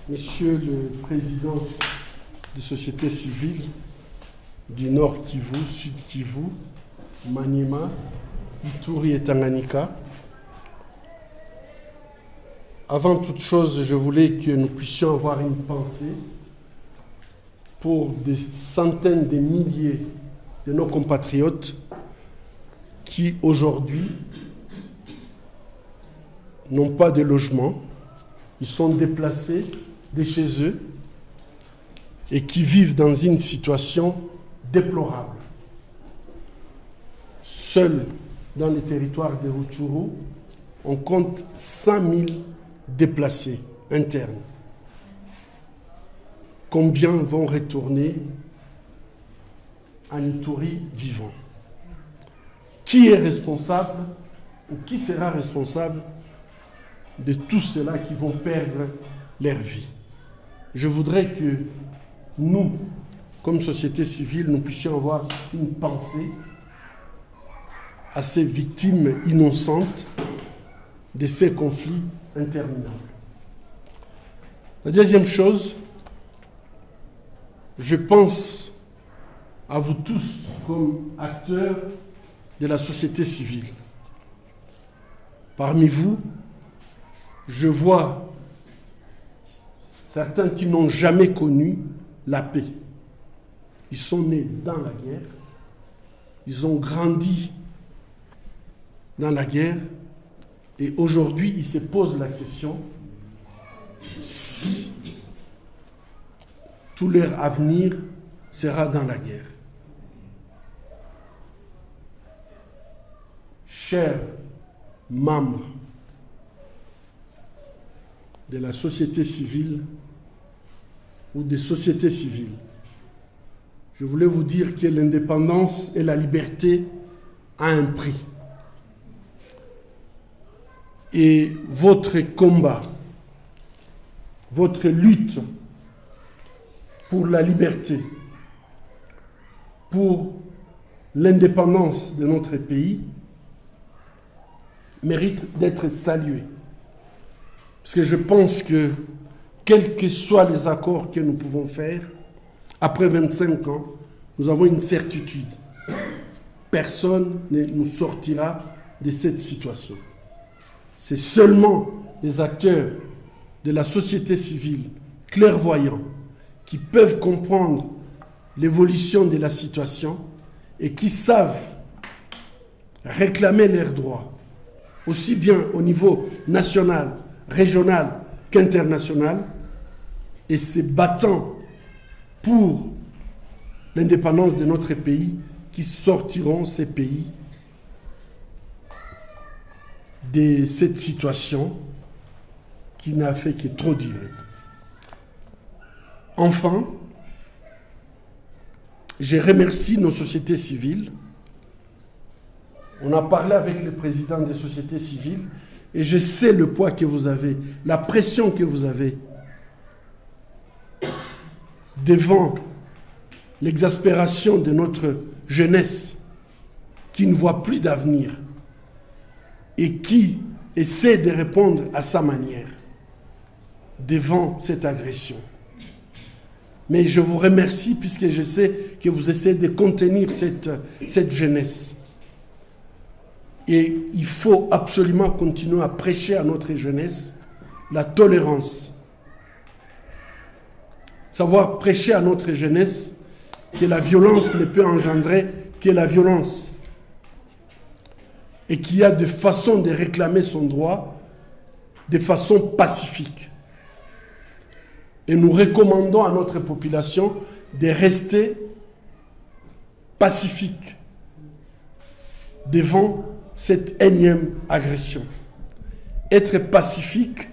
Monsieur le Président des sociétés civiles du Nord Kivu, Sud Kivu, Maniema, Ituri et Tanganyika, avant toute chose, je voulais que nous puissions avoir une pensée pour des centaines de milliers de nos compatriotes qui, aujourd'hui, n'ont pas de logement, ils sont déplacés de chez eux et qui vivent dans une situation déplorable. Seul dans les territoires de Rutshuru, on compte 100 000 déplacés internes. Combien vont retourner en Ituri vivants? Qui est responsable ou qui sera responsable de tous ceux-là qui vont perdre leur vie? Je voudrais que nous, comme société civile, nous puissions avoir une pensée à ces victimes innocentes de ces conflits interminables. La deuxième chose, je pense à vous tous comme acteurs de la société civile. Parmi vous, je vois certains qui n'ont jamais connu la paix. Ils sont nés dans la guerre, ils ont grandi dans la guerre, et aujourd'hui, ils se posent la question si tout leur avenir sera dans la guerre. Chers membres de la société civile ou des sociétés civiles, je voulais vous dire que l'indépendance et la liberté ont un prix. Et votre combat, votre lutte pour la liberté, pour l'indépendance de notre pays, mérite d'être salué. Parce que je pense que, quels que soient les accords que nous pouvons faire, après 25 ans, nous avons une certitude. Personne ne nous sortira de cette situation. C'est seulement les acteurs de la société civile, clairvoyants, qui peuvent comprendre l'évolution de la situation et qui savent réclamer leurs droits, aussi bien au niveau national, régional qu'international, et se battant pour l'indépendance de notre pays, qui sortiront ces pays de cette situation qui n'a fait que trop durer. Enfin, je remercie nos sociétés civiles. On a parlé avec le président des sociétés civiles et je sais le poids que vous avez, la pression que vous avez devant l'exaspération de notre jeunesse qui ne voit plus d'avenir et qui essaie de répondre à sa manière devant cette agression. Mais je vous remercie puisque je sais que vous essayez de contenir cette jeunesse. Et il faut absolument continuer à prêcher à notre jeunesse la tolérance. Savoir prêcher à notre jeunesse que la violence ne peut engendrer que la violence. Et qu'il y a des façons de réclamer son droit de façon pacifique. Et nous recommandons à notre population de rester pacifique devant cette énième agression. Être pacifique,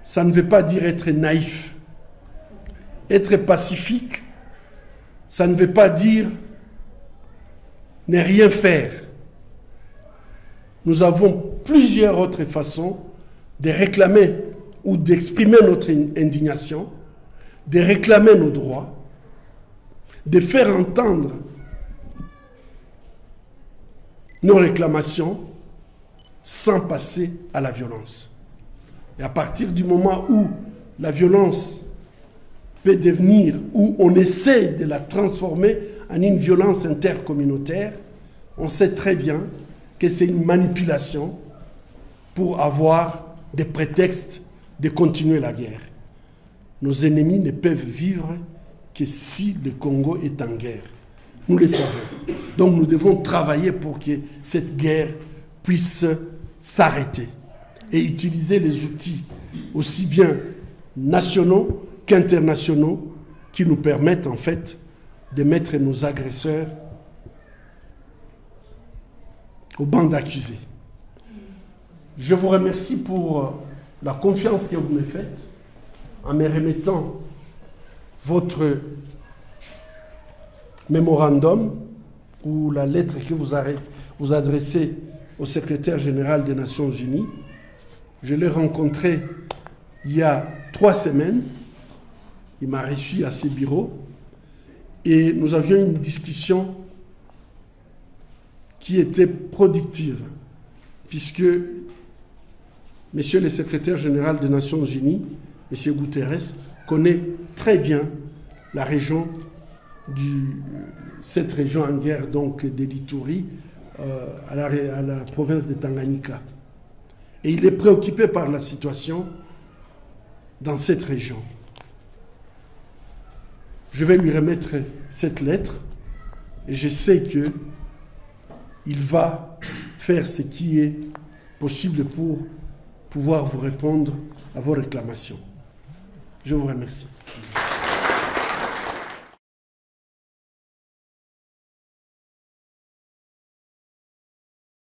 ça ne veut pas dire être naïf. Être pacifique, ça ne veut pas dire ne rien faire. Nous avons plusieurs autres façons de réclamer ou d'exprimer notre indignation, de réclamer nos droits, de faire entendre nos réclamations sans passer à la violence. Et à partir du moment où la violence peut devenir, ou on essaie de la transformer en une violence intercommunautaire, on sait très bien que c'est une manipulation pour avoir des prétextes de continuer la guerre. Nos ennemis ne peuvent vivre que si le Congo est en guerre. Nous le savons. Donc nous devons travailler pour que cette guerre puisse s'arrêter et utiliser les outils aussi bien nationaux qu'internationaux qui nous permettent en fait de mettre nos agresseurs au banc d'accusés. Je vous remercie pour la confiance que vous me faites en me remettant votre mémorandum ou la lettre que vous adressez au secrétaire général des Nations Unies. Je l'ai rencontré il y a 3 semaines. Il m'a reçu à ses bureaux et nous avions une discussion qui était productive, puisque Monsieur le secrétaire général des Nations Unies, M. Guterres, connaît très bien la région, cette région en guerre, donc de l'Ituri, à la province de Tanganyika. Et il est préoccupé par la situation dans cette région. Je vais lui remettre cette lettre et je sais qu'il va faire ce qui est possible pour pouvoir vous répondre à vos réclamations. Je vous remercie.